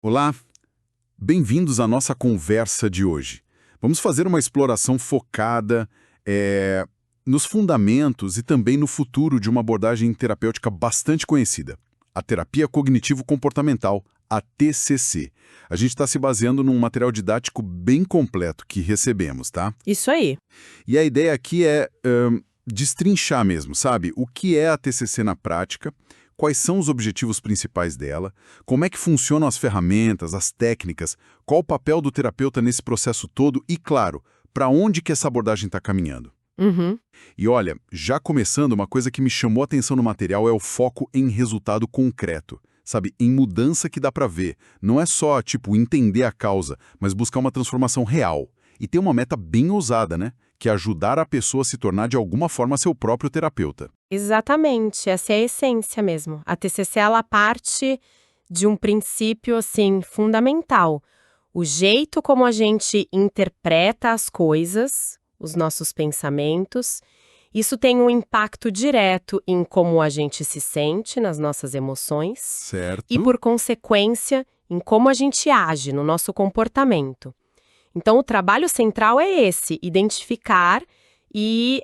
Olá, bem-vindos à nossa conversa de hoje. Vamos fazer uma exploração focada nos fundamentos e também no futuro de uma abordagem terapêutica bastante conhecida, a terapia cognitivo-comportamental, a TCC. A gente está se baseando num material didático bem completo que recebemos, tá? Isso aí. E a ideia aqui é destrinchar mesmo, sabe? O que é a TCC na prática, quais são os objetivos principais dela, como é que funcionam as ferramentas, as técnicas, qual o papel do terapeuta nesse processo todo e, claro, para onde que essa abordagem está caminhando. Uhum. E olha, já começando, uma coisa que me chamou a atenção no material é o foco em resultado concreto, sabe? Em mudança que dá para ver. Não é só, entender a causa, mas buscar uma transformação real. E tem uma meta bem ousada, né? Que é ajudar a pessoa a se tornar de alguma forma seu próprio terapeuta. Exatamente, essa é a essência mesmo. A TCC, ela parte de um princípio, assim, fundamental. O jeito como a gente interpreta as coisas, os nossos pensamentos, isso tem um impacto direto em como a gente se sente, nas nossas emoções, Certo. e, por consequência, em como a gente age, no nosso comportamento. Então, o trabalho central é esse, identificar e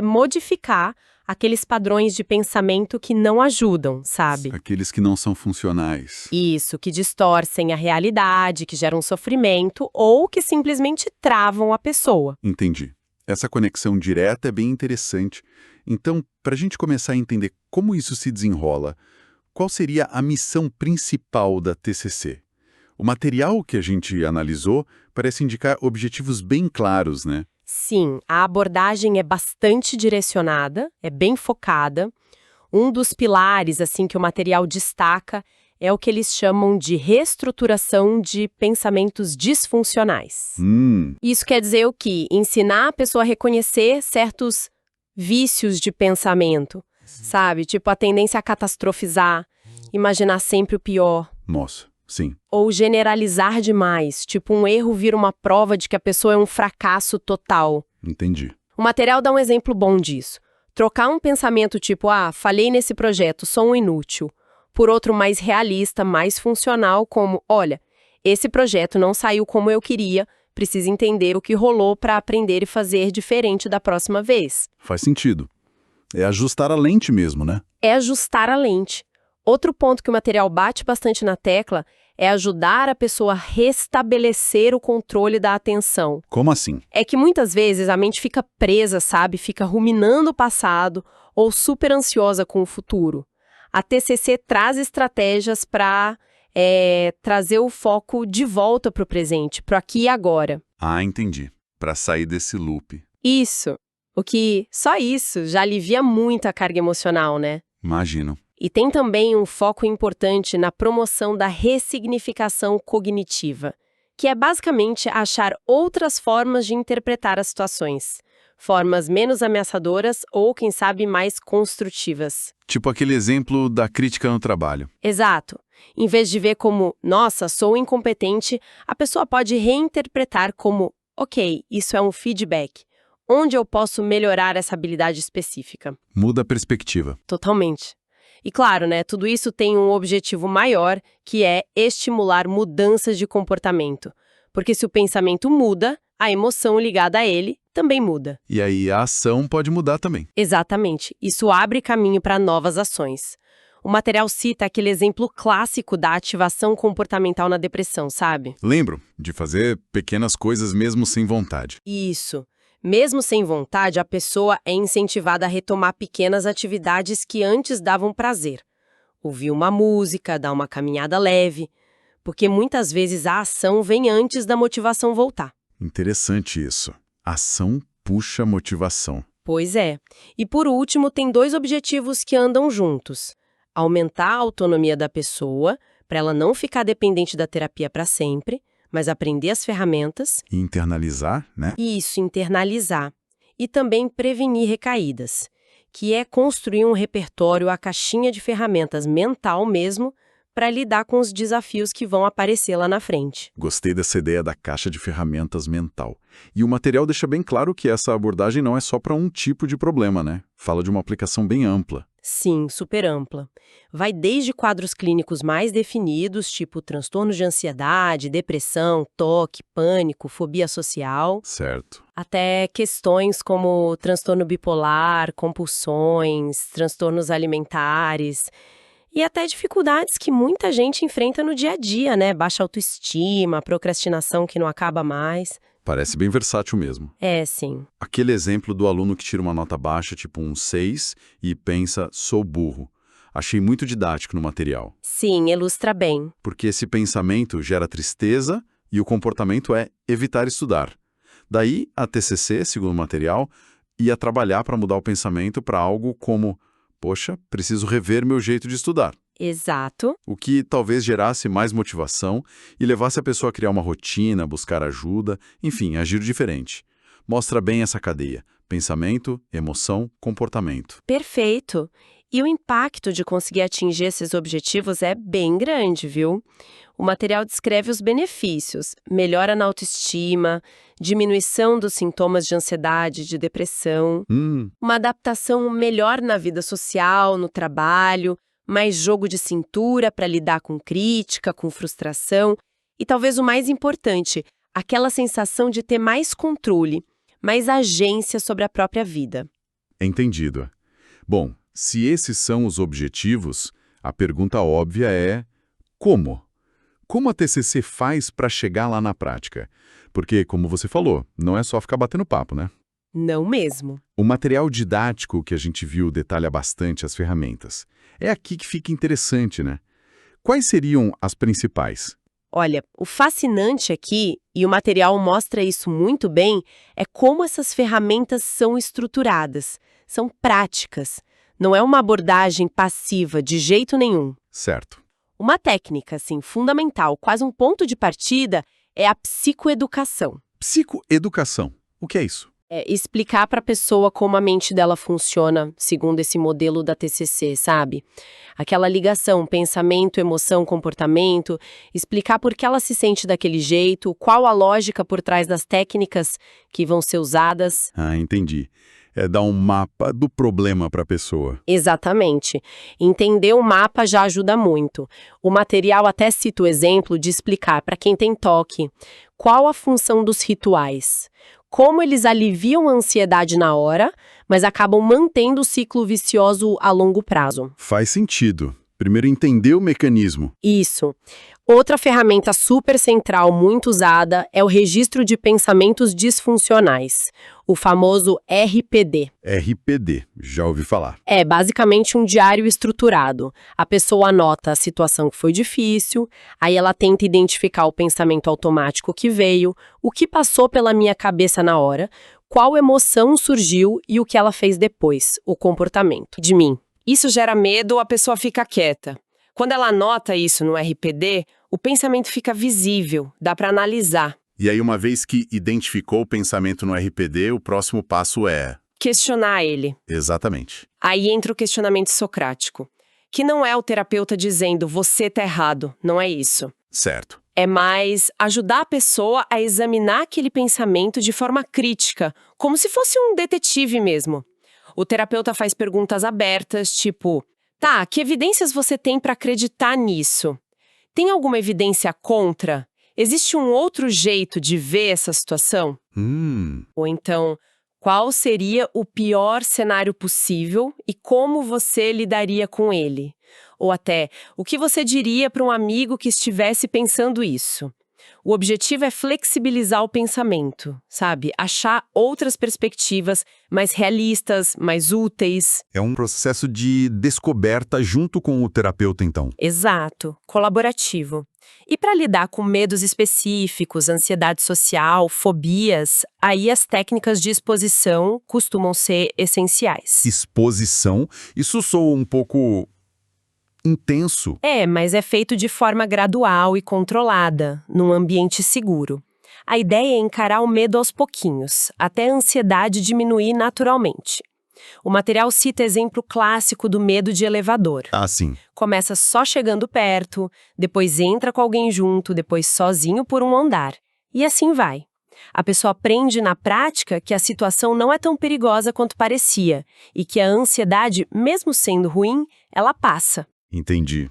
modificar aqueles padrões de pensamento que não ajudam, sabe? Aqueles que não são funcionais. Isso, que distorcem a realidade, que geram sofrimento ou que simplesmente travam a pessoa. Entendi. Essa conexão direta é bem interessante. Então, para a gente começar a entender como isso se desenrola, qual seria a missão principal da TCC? O material que a gente analisou parece indicar objetivos bem claros, né? Sim, a abordagem é bastante direcionada, é bem focada. Um dos pilares, assim, que o material destaca é o que eles chamam de reestruturação de pensamentos disfuncionais. Isso quer dizer o quê? Ensinar a pessoa a reconhecer certos vícios de pensamento, sabe? Tipo a tendência a catastrofizar, imaginar sempre o pior. Nossa, sim. Ou generalizar demais, tipo um erro vira uma prova de que a pessoa é um fracasso total. Entendi. O material dá um exemplo bom disso. Trocar um pensamento tipo, falhei nesse projeto, sou um inútil, por outro mais realista, mais funcional, como, olha, esse projeto não saiu como eu queria, preciso entender o que rolou para aprender e fazer diferente da próxima vez. Faz sentido. É ajustar a lente mesmo, né? É ajustar a lente. Outro ponto que o material bate bastante na tecla é ajudar a pessoa a restabelecer o controle da atenção. Como assim? É que muitas vezes a mente fica presa, sabe? Fica ruminando o passado ou super ansiosa com o futuro. A TCC traz estratégias para trazer o foco de volta para o presente, para o aqui e agora. Ah, entendi. Para sair desse loop. Isso. Só isso já alivia muito a carga emocional, né? Imagino. E tem também um foco importante na promoção da ressignificação cognitiva, que é basicamente achar outras formas de interpretar as situações, formas menos ameaçadoras ou, quem sabe, mais construtivas. Tipo aquele exemplo da crítica no trabalho. Exato. Em vez de ver como, nossa, sou incompetente, a pessoa pode reinterpretar como, ok, isso é um feedback. Onde eu posso melhorar essa habilidade específica? Muda a perspectiva. Totalmente. E claro, né, tudo isso tem um objetivo maior, que é estimular mudanças de comportamento. Porque se o pensamento muda, a emoção ligada a ele também muda. E aí a ação pode mudar também. Exatamente. Isso abre caminho para novas ações. O material cita aquele exemplo clássico da ativação comportamental na depressão, sabe? Lembro de fazer pequenas coisas mesmo sem vontade. Isso. Mesmo sem vontade, a pessoa é incentivada a retomar pequenas atividades que antes davam prazer. Ouvir uma música, dar uma caminhada leve, porque muitas vezes a ação vem antes da motivação voltar. Interessante isso. Ação puxa motivação. Pois é. E por último, tem 2 objetivos que andam juntos. Aumentar a autonomia da pessoa, para ela não ficar dependente da terapia para sempre, mas aprender as ferramentas. E internalizar, né? Isso, internalizar. E também prevenir recaídas, que é construir um repertório, a caixinha de ferramentas mental mesmo, para lidar com os desafios que vão aparecer lá na frente. Gostei dessa ideia da caixa de ferramentas mental. E o material deixa bem claro que essa abordagem não é só para um tipo de problema, né? Fala de uma aplicação bem ampla. Sim, super ampla. Vai desde quadros clínicos mais definidos, tipo transtornos de ansiedade, depressão, toque, pânico, fobia social, Certo. até questões como transtorno bipolar, compulsões, transtornos alimentares e até dificuldades que muita gente enfrenta no dia a dia, né? Baixa autoestima, procrastinação que não acaba mais. Parece bem versátil mesmo. É, sim. Aquele exemplo do aluno que tira uma nota baixa, tipo um 6, e pensa, sou burro. Achei muito didático no material, Sim, ilustra bem. porque esse pensamento gera tristeza e o comportamento é evitar estudar. Daí, a TCC, segundo o material, ia trabalhar para mudar o pensamento para algo como, poxa, preciso rever meu jeito de estudar. Exato. O que talvez gerasse mais motivação e levasse a pessoa a criar uma rotina, buscar ajuda, enfim, agir diferente. Mostra bem essa cadeia: pensamento, emoção, comportamento. Perfeito. E o impacto de conseguir atingir esses objetivos é bem grande, viu? O material descreve os benefícios: melhora na autoestima, diminuição dos sintomas de ansiedade, de depressão, uma adaptação melhor na vida social, no trabalho, mais jogo de cintura para lidar com crítica, com frustração e talvez o mais importante, aquela sensação de ter mais controle, mais agência sobre a própria vida. Entendido. Bom, se esses são os objetivos, a pergunta óbvia é: como? Como a TCC faz para chegar lá na prática? Porque, como você falou, não é só ficar batendo papo, né? Não mesmo. O material didático que a gente viu detalha bastante as ferramentas. É aqui que fica interessante, né? Quais seriam as principais? Olha, o fascinante aqui, e o material mostra isso muito bem, é como essas ferramentas são estruturadas, são práticas. Não é uma abordagem passiva de jeito nenhum. Certo. Uma técnica, assim, fundamental, quase um ponto de partida, é a psicoeducação. Psicoeducação. O que é isso? É explicar para a pessoa como a mente dela funciona, segundo esse modelo da TCC, sabe? Aquela ligação, pensamento, emoção, comportamento, explicar por que ela se sente daquele jeito, qual a lógica por trás das técnicas que vão ser usadas. Ah, entendi. É dar um mapa do problema para a pessoa. Exatamente. Entender o mapa já ajuda muito. O material até cita o exemplo de explicar para quem tem toque qual a função dos rituais, como eles aliviam a ansiedade na hora, mas acabam mantendo o ciclo vicioso a longo prazo. Faz sentido. Primeiro entender o mecanismo. Isso. Outra ferramenta super central muito usada é o registro de pensamentos disfuncionais, o famoso RPD. RPD, já ouvi falar. É basicamente um diário estruturado. A pessoa anota a situação que foi difícil, aí ela tenta identificar o pensamento automático que veio, o que passou pela minha cabeça na hora, qual emoção surgiu e o que ela fez depois, o comportamento de mim. Isso gera medo, a pessoa fica quieta. Quando ela anota isso no RPD, o pensamento fica visível, dá para analisar. E aí, uma vez que identificou o pensamento no RPD, o próximo passo é... Questionar ele. Exatamente. Aí entra o questionamento socrático, que não é o terapeuta dizendo você tá errado, não é isso. Certo. É mais ajudar a pessoa a examinar aquele pensamento de forma crítica, como se fosse um detetive mesmo. O terapeuta faz perguntas abertas, tipo, tá, que evidências você tem para acreditar nisso? Tem alguma evidência contra? Existe um outro jeito de ver essa situação? Ou então, qual seria o pior cenário possível e como você lidaria com ele? Ou até, o que você diria para um amigo que estivesse pensando isso? O objetivo é flexibilizar o pensamento, sabe? Achar outras perspectivas mais realistas, mais úteis. É um processo de descoberta junto com o terapeuta, então. Exato, colaborativo. E para lidar com medos específicos, ansiedade social, fobias, aí as técnicas de exposição costumam ser essenciais. Exposição, isso soa um pouco intenso. É, mas é feito de forma gradual e controlada, num ambiente seguro. A ideia é encarar o medo aos pouquinhos, até a ansiedade diminuir naturalmente. O material cita exemplo clássico do medo de elevador. Ah, sim. Começa só chegando perto, depois entra com alguém junto, depois sozinho por um andar. E assim vai. A pessoa aprende na prática que a situação não é tão perigosa quanto parecia e que a ansiedade, mesmo sendo ruim, ela passa. Entendi.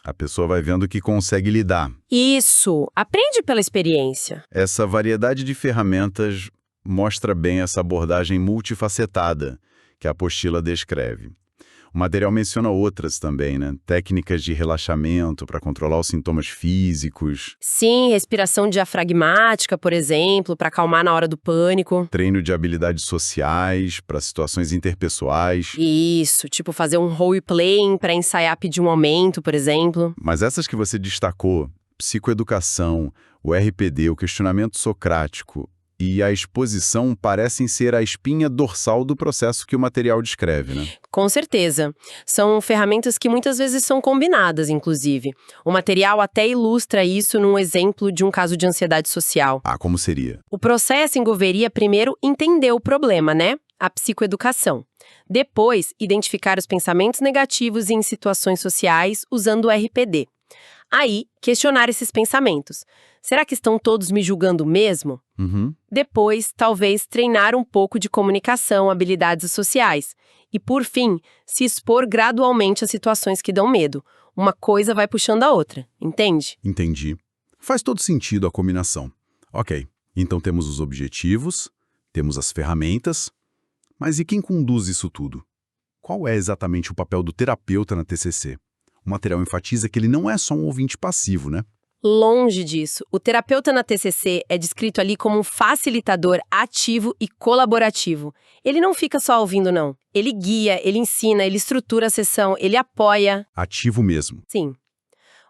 A pessoa vai vendo que consegue lidar. Isso, aprende pela experiência. Essa variedade de ferramentas mostra bem essa abordagem multifacetada que a apostila descreve. O material menciona outras também, né? Técnicas de relaxamento para controlar os sintomas físicos, Sim, respiração diafragmática, por exemplo, para acalmar na hora do pânico. treino de habilidades sociais para situações interpessoais. Isso, tipo fazer um role-playing para ensaiar pedir um aumento, por exemplo. Mas essas que você destacou, psicoeducação, o RPD, o questionamento socrático e a exposição parecem ser a espinha dorsal do processo que o material descreve, né? Com certeza. São ferramentas que muitas vezes são combinadas, inclusive. O material até ilustra isso num exemplo de um caso de ansiedade social. Ah, como seria? O processo envolveria primeiro entender o problema, né? A psicoeducação. Depois, identificar os pensamentos negativos em situações sociais usando o RPD. Aí, questionar esses pensamentos. Será que estão todos me julgando mesmo? Uhum. Depois, talvez treinar um pouco de comunicação, habilidades sociais. E, por fim, se expor gradualmente a situações que dão medo. Uma coisa vai puxando a outra, entende? Entendi. Faz todo sentido a combinação. Ok, então temos os objetivos, temos as ferramentas, mas e quem conduz isso tudo? Qual é exatamente o papel do terapeuta na TCC? O material enfatiza que ele não é só um ouvinte passivo, né? Longe disso, o terapeuta na TCC é descrito ali como um facilitador ativo e colaborativo. Ele não fica só ouvindo, não. Ele guia, ele ensina, ele estrutura a sessão, ele apoia. Ativo mesmo. Sim.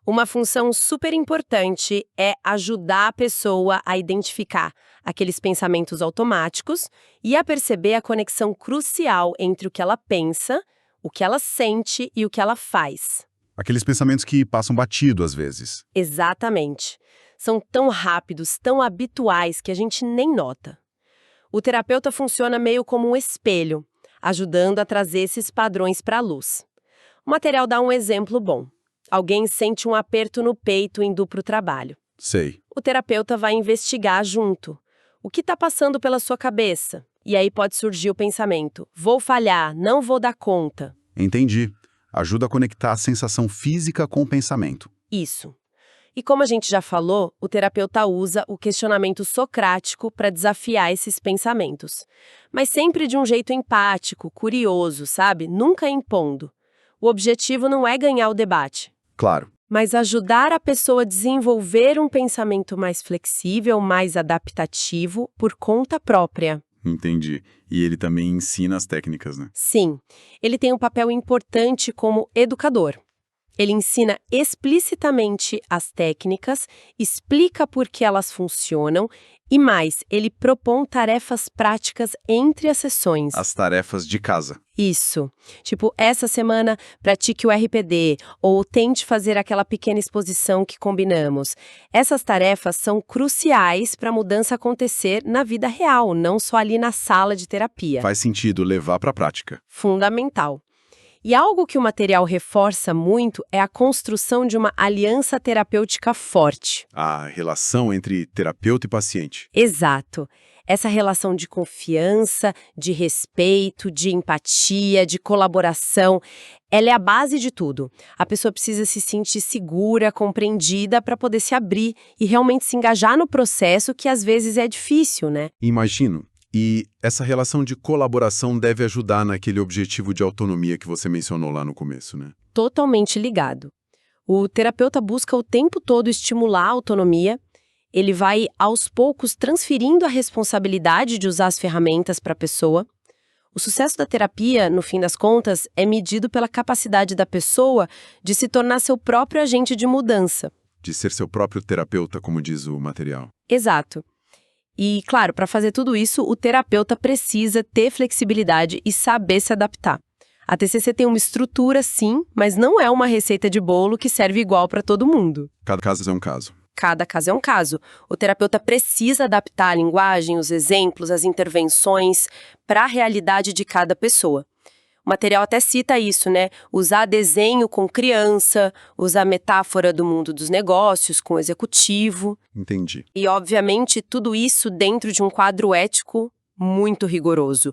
Uma função super importante é ajudar a pessoa a identificar aqueles pensamentos automáticos e a perceber a conexão crucial entre o que ela pensa, o que ela sente e o que ela faz. Aqueles pensamentos que passam batido às vezes. Exatamente. São tão rápidos, tão habituais que a gente nem nota. O terapeuta funciona meio como um espelho, ajudando a trazer esses padrões para a luz. O material dá um exemplo bom. Alguém sente um aperto no peito indo para o trabalho. Sei. O terapeuta vai investigar junto. O que está passando pela sua cabeça? E aí pode surgir o pensamento: vou falhar, não vou dar conta. Entendi. Ajuda a conectar a sensação física com o pensamento. Isso. E como a gente já falou, o terapeuta usa o questionamento socrático para desafiar esses pensamentos. Mas sempre de um jeito empático, curioso, sabe? Nunca impondo. O objetivo não é ganhar o debate, Claro. mas ajudar a pessoa a desenvolver um pensamento mais flexível, mais adaptativo, por conta própria. Entendi. E ele também ensina as técnicas, né? Sim, ele tem um papel importante como educador. Ele ensina explicitamente as técnicas, explica por que elas funcionam e mais, ele propõe tarefas práticas entre as sessões. As tarefas de casa. Isso. Tipo, essa semana pratique o RPD ou tente fazer aquela pequena exposição que combinamos. Essas tarefas são cruciais para a mudança acontecer na vida real, não só ali na sala de terapia. Faz sentido levar para a prática. Fundamental. E algo que o material reforça muito é a construção de uma aliança terapêutica forte. A relação entre terapeuta e paciente. Exato. Essa relação de confiança, de respeito, de empatia, de colaboração, ela é a base de tudo. A pessoa precisa se sentir segura, compreendida para poder se abrir e realmente se engajar no processo, que às vezes é difícil, né? Imagino. E essa relação de colaboração deve ajudar naquele objetivo de autonomia que você mencionou lá no começo, né? Totalmente ligado. O terapeuta busca o tempo todo estimular a autonomia. Ele vai, aos poucos, transferindo a responsabilidade de usar as ferramentas para a pessoa. O sucesso da terapia, no fim das contas, é medido pela capacidade da pessoa de se tornar seu próprio agente de mudança. De ser seu próprio terapeuta, como diz o material. Exato. E, claro, para fazer tudo isso, o terapeuta precisa ter flexibilidade e saber se adaptar. A TCC tem uma estrutura, sim, mas não é uma receita de bolo que serve igual para todo mundo. Cada caso é um caso. Cada caso é um caso. O terapeuta precisa adaptar a linguagem, os exemplos, as intervenções para a realidade de cada pessoa. O material até cita isso, né? Usar desenho com criança, usar metáfora do mundo dos negócios com o executivo. Entendi. E, obviamente, tudo isso dentro de um quadro ético muito rigoroso.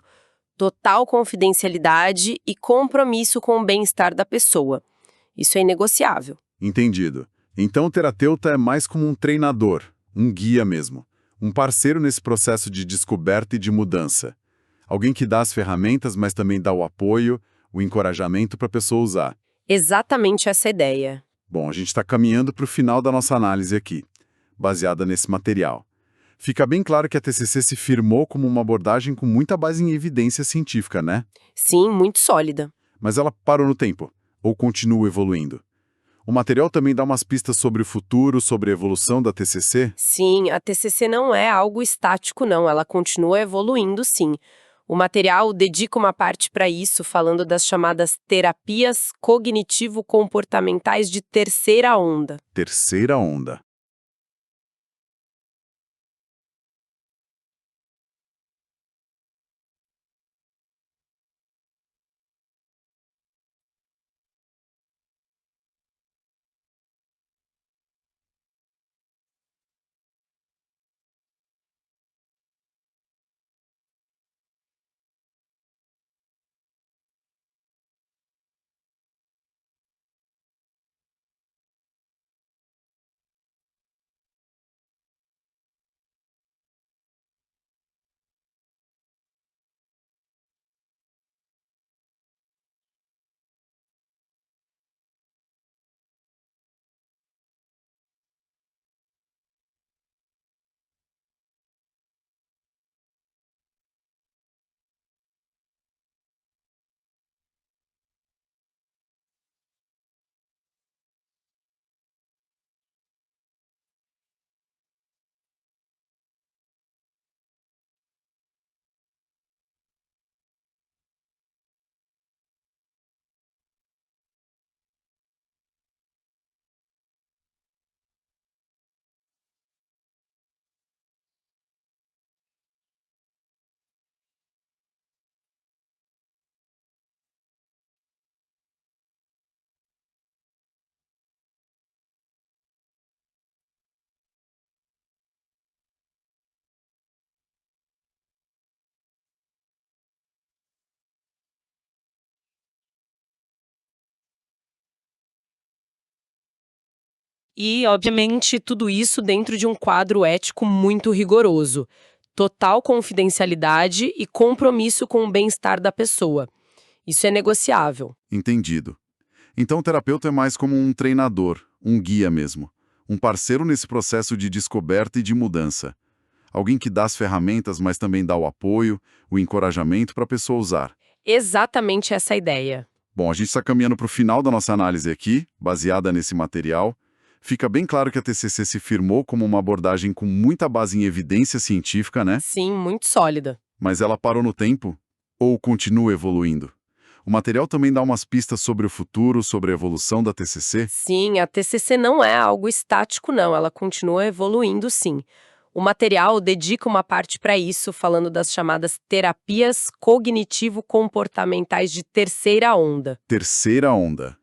Total confidencialidade e compromisso com o bem-estar da pessoa. Isso é inegociável. Entendido. Então o terapeuta é mais como um treinador, um guia mesmo, um parceiro nesse processo de descoberta e de mudança. Alguém que dá as ferramentas, mas também dá o apoio, o encorajamento para a pessoa usar. Exatamente essa ideia. Bom, a gente está caminhando para o final da nossa análise aqui, baseada nesse material. Fica bem claro que a TCC se firmou como uma abordagem com muita base em evidência científica, né? Sim, muito sólida. Mas ela parou no tempo, ou continua evoluindo? O material também dá umas pistas sobre o futuro, sobre a evolução da TCC? Sim, a TCC não é algo estático, não. Ela continua evoluindo, sim. O material dedica uma parte para isso, falando das chamadas terapias cognitivo-comportamentais de terceira onda. Terceira onda. E, obviamente, tudo isso dentro de um quadro ético muito rigoroso. Total confidencialidade e compromisso com o bem-estar da pessoa. Isso é negociável. Entendido. Então o terapeuta é mais como um treinador, um guia mesmo. Um parceiro nesse processo de descoberta e de mudança. Alguém que dá as ferramentas, mas também dá o apoio, o encorajamento para a pessoa usar. Exatamente essa ideia. Bom, a gente está caminhando para o final da nossa análise aqui, baseada nesse material. Fica bem claro que a TCC se firmou como uma abordagem com muita base em evidência científica, né? Sim, muito sólida. Mas ela parou no tempo? Ou continua evoluindo? O material também dá umas pistas sobre o futuro, sobre a evolução da TCC? Sim, a TCC não é algo estático, não. Ela continua evoluindo, sim. O material dedica uma parte para isso, falando das chamadas terapias cognitivo-comportamentais de terceira onda. Terceira onda.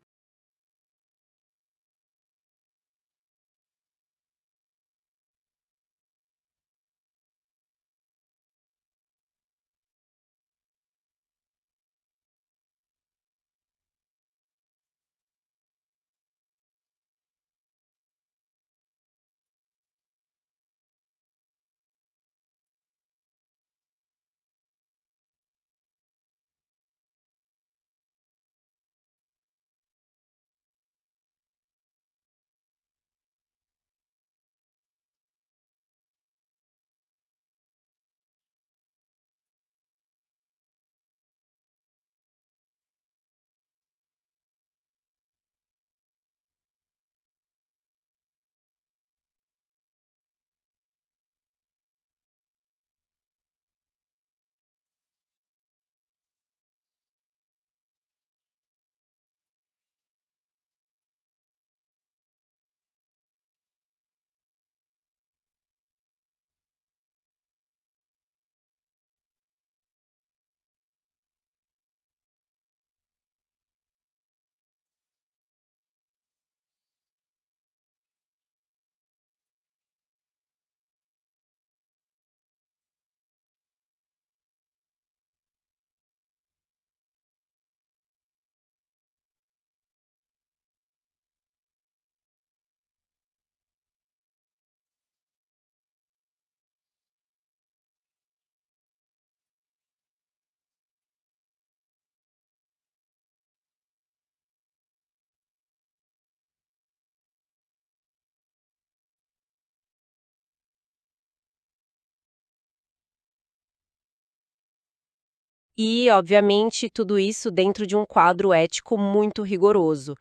E, obviamente, tudo isso dentro de um quadro ético muito rigoroso.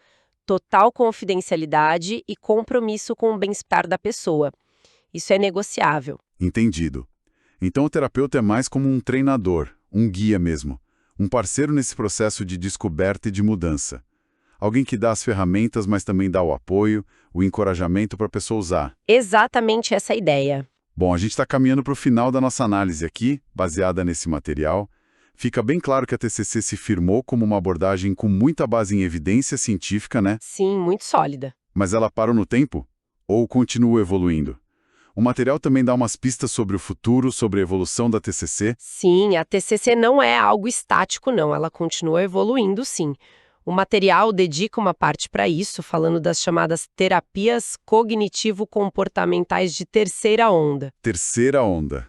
Total confidencialidade e compromisso com o bem-estar da pessoa. Isso é negociável. Entendido. Então o terapeuta é mais como um treinador, um guia mesmo, um parceiro nesse processo de descoberta e de mudança. Alguém que dá as ferramentas, mas também dá o apoio, o encorajamento para a pessoa usar. Exatamente essa ideia. Bom, a gente está caminhando para o final da nossa análise aqui, baseada nesse material. Fica bem claro que a TCC se firmou como uma abordagem com muita base em evidência científica, né? Sim, muito sólida. Mas ela parou no tempo? Ou continua evoluindo? O material também dá umas pistas sobre o futuro, sobre a evolução da TCC. Sim, a TCC não é algo estático, não. Ela continua evoluindo, sim. O material dedica uma parte para isso, falando das chamadas terapias cognitivo-comportamentais de terceira onda. Terceira onda.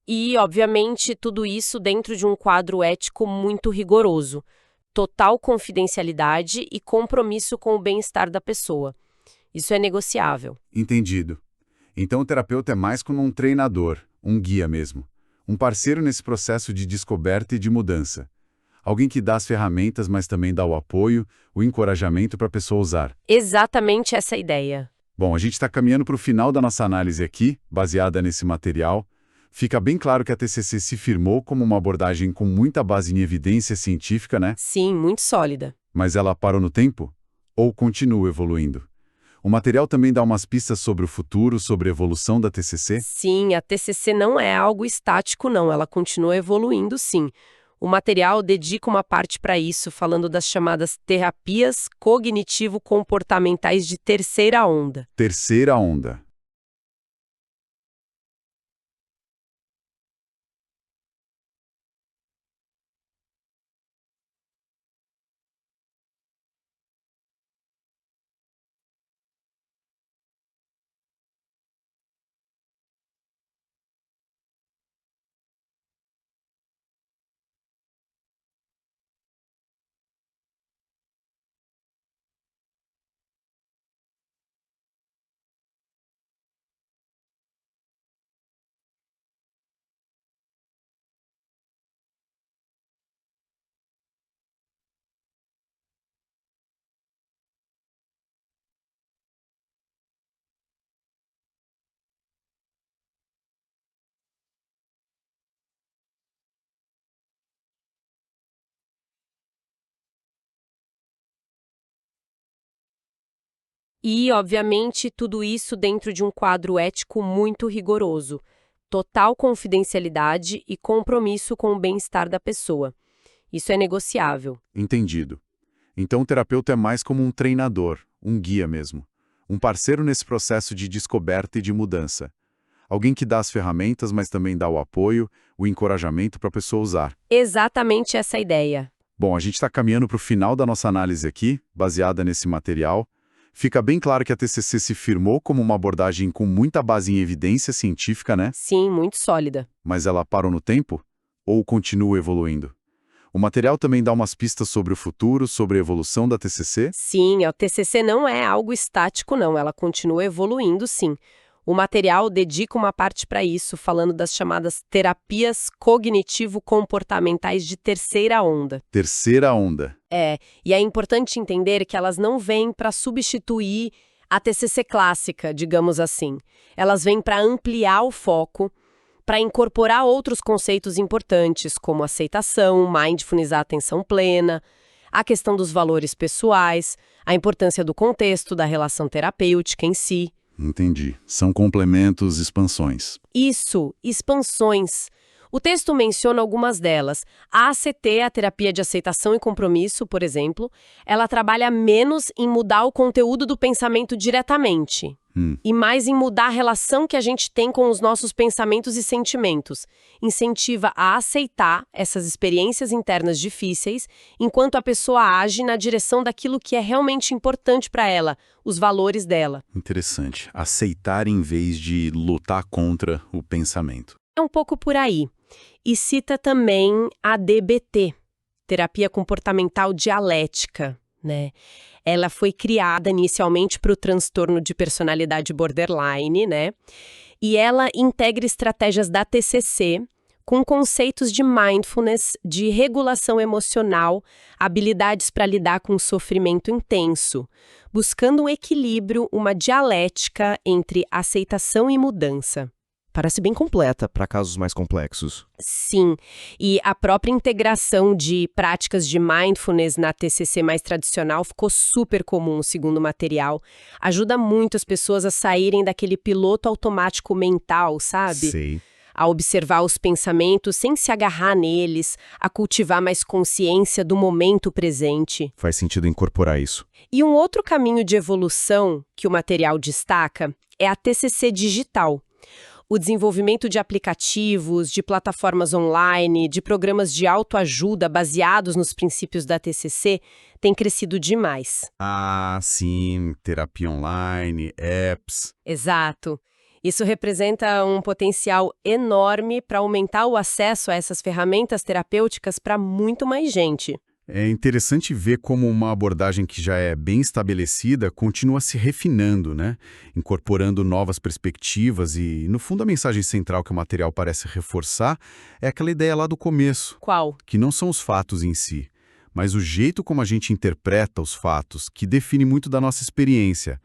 E, obviamente, tudo isso dentro de um quadro ético muito rigoroso. Total confidencialidade e compromisso com o bem-estar da pessoa. Isso é negociável. Entendido. Então o terapeuta é mais como um treinador, um guia mesmo. Um parceiro nesse processo de descoberta e de mudança. Alguém que dá as ferramentas, mas também dá o apoio, o encorajamento para a pessoa usar. Exatamente essa ideia. Bom, a gente está caminhando para o final da nossa análise aqui, baseada nesse material. Fica bem claro que a TCC se firmou como uma abordagem com muita base em evidência científica, né? Sim, muito sólida. Mas ela parou no tempo? Ou continua evoluindo? O material também dá umas pistas sobre o futuro, sobre a evolução da TCC? Sim, a TCC não é algo estático, não. Ela continua evoluindo, sim. O material dedica uma parte para isso, falando das chamadas terapias cognitivo-comportamentais de terceira onda. Terceira onda. E, obviamente, tudo isso dentro de um quadro ético muito rigoroso. Total confidencialidade e compromisso com o bem-estar da pessoa. Isso é negociável. Entendido. Então o terapeuta é mais como um treinador, um guia mesmo. Um parceiro nesse processo de descoberta e de mudança. Alguém que dá as ferramentas, mas também dá o apoio, o encorajamento para a pessoa usar. Exatamente essa ideia. Bom, a gente está caminhando para o final da nossa análise aqui, baseada nesse material. Fica bem claro que a TCC se firmou como uma abordagem com muita base em evidência científica, né? Sim, muito sólida. Mas ela parou no tempo? Ou continua evoluindo? O material também dá umas pistas sobre o futuro, sobre a evolução da TCC? Sim, a TCC não é algo estático, não. Ela continua evoluindo, sim. O material dedica uma parte para isso, falando das chamadas terapias cognitivo-comportamentais de terceira onda. Terceira onda. E é importante entender que elas não vêm para substituir a TCC clássica, digamos assim. Elas vêm para ampliar o foco, para incorporar outros conceitos importantes, como aceitação, mindfulness, a atenção plena. a questão dos valores pessoais, a importância do contexto da relação terapêutica em si. Entendi. São complementos, expansões. Isso, expansões. O texto menciona algumas delas. A ACT, a terapia de aceitação e compromisso, por exemplo, ela trabalha menos em mudar o conteúdo do pensamento diretamente e mais em mudar a relação que a gente tem com os nossos pensamentos e sentimentos. Incentiva a aceitar essas experiências internas difíceis enquanto a pessoa age na direção daquilo que é realmente importante para ela, os valores dela. Interessante. Aceitar em vez de lutar contra o pensamento. É um pouco por aí. E cita também a DBT, Terapia Comportamental Dialética, né? Ela foi criada inicialmente para o transtorno de personalidade borderline, né? E ela integra estratégias da TCC com conceitos de mindfulness, de regulação emocional, habilidades para lidar com o sofrimento intenso, buscando um equilíbrio, uma dialética entre aceitação e mudança. Parece bem completa para casos mais complexos. Sim, e a própria integração de práticas de mindfulness na TCC mais tradicional ficou super comum, segundo o material. Ajuda muito as pessoas a saírem daquele piloto automático mental, sabe? Sei. A observar os pensamentos sem se agarrar neles, a cultivar mais consciência do momento presente. Faz sentido incorporar isso. E um outro caminho de evolução que o material destaca é a TCC digital. O desenvolvimento de aplicativos, de plataformas online, de programas de autoajuda baseados nos princípios da TCC tem crescido demais. Ah, sim. Terapia online, apps. Exato. Isso representa um potencial enorme para aumentar o acesso a essas ferramentas terapêuticas para muito mais gente. É interessante ver como uma abordagem que já é bem estabelecida continua se refinando, né? Incorporando novas perspectivas e, no fundo, a mensagem central que o material parece reforçar é aquela ideia lá do começo, Qual? que não são os fatos em si, mas o jeito como a gente interpreta os fatos, que define muito da nossa experiência.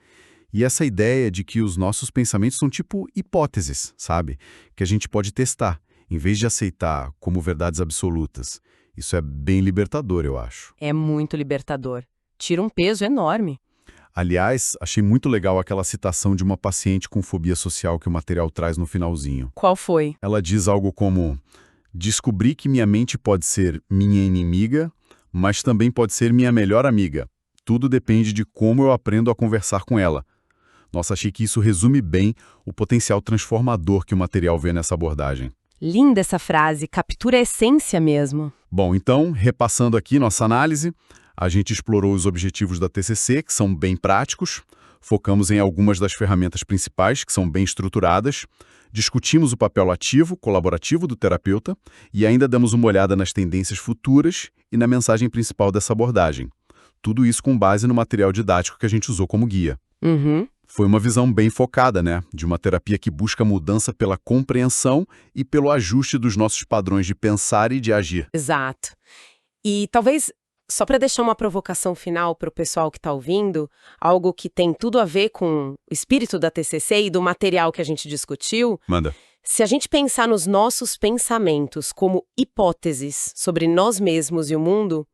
E essa ideia de que os nossos pensamentos são tipo hipóteses, sabe? Que a gente pode testar, em vez de aceitar como verdades absolutas. Isso é bem libertador, eu acho. É muito libertador. Tira um peso enorme. Aliás, achei muito legal aquela citação de uma paciente com fobia social que o material traz no finalzinho. Qual foi? Ela diz algo como: descobri que minha mente pode ser minha inimiga, mas também pode ser minha melhor amiga. Tudo depende de como eu aprendo a conversar com ela. Nossa, achei que isso resume bem o potencial transformador que o material vê nessa abordagem. Linda essa frase, captura a essência mesmo. Bom, então, repassando aqui nossa análise, a gente explorou os objetivos da TCC, que são bem práticos, focamos em algumas das ferramentas principais, que são bem estruturadas, discutimos o papel ativo, colaborativo do terapeuta e ainda damos uma olhada nas tendências futuras e na mensagem principal dessa abordagem. Tudo isso com base no material didático que a gente usou como guia. Foi uma visão bem focada, né? De uma terapia que busca mudança pela compreensão e pelo ajuste dos nossos padrões de pensar e de agir. Exato. E talvez, só para deixar uma provocação final para o pessoal que está ouvindo, algo que tem tudo a ver com o espírito da TCC e do material que a gente discutiu, Manda. se a gente pensar nos nossos pensamentos como hipóteses sobre nós mesmos e o mundo,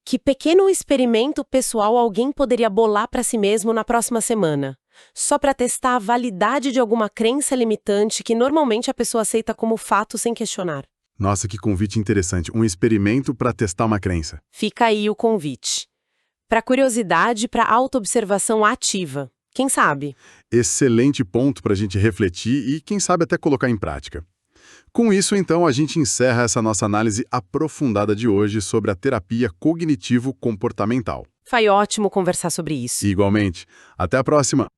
que pequeno experimento pessoal alguém poderia bolar para si mesmo na próxima semana? Só para testar a validade de alguma crença limitante que normalmente a pessoa aceita como fato sem questionar. Nossa, que convite interessante. Um experimento para testar uma crença. Fica aí o convite. Para curiosidade e para autoobservação ativa. Quem sabe? Excelente ponto para a gente refletir e, quem sabe, até colocar em prática. Com isso, então, a gente encerra essa nossa análise aprofundada de hoje sobre a terapia cognitivo-comportamental. Foi ótimo conversar sobre isso. Igualmente. Até a próxima!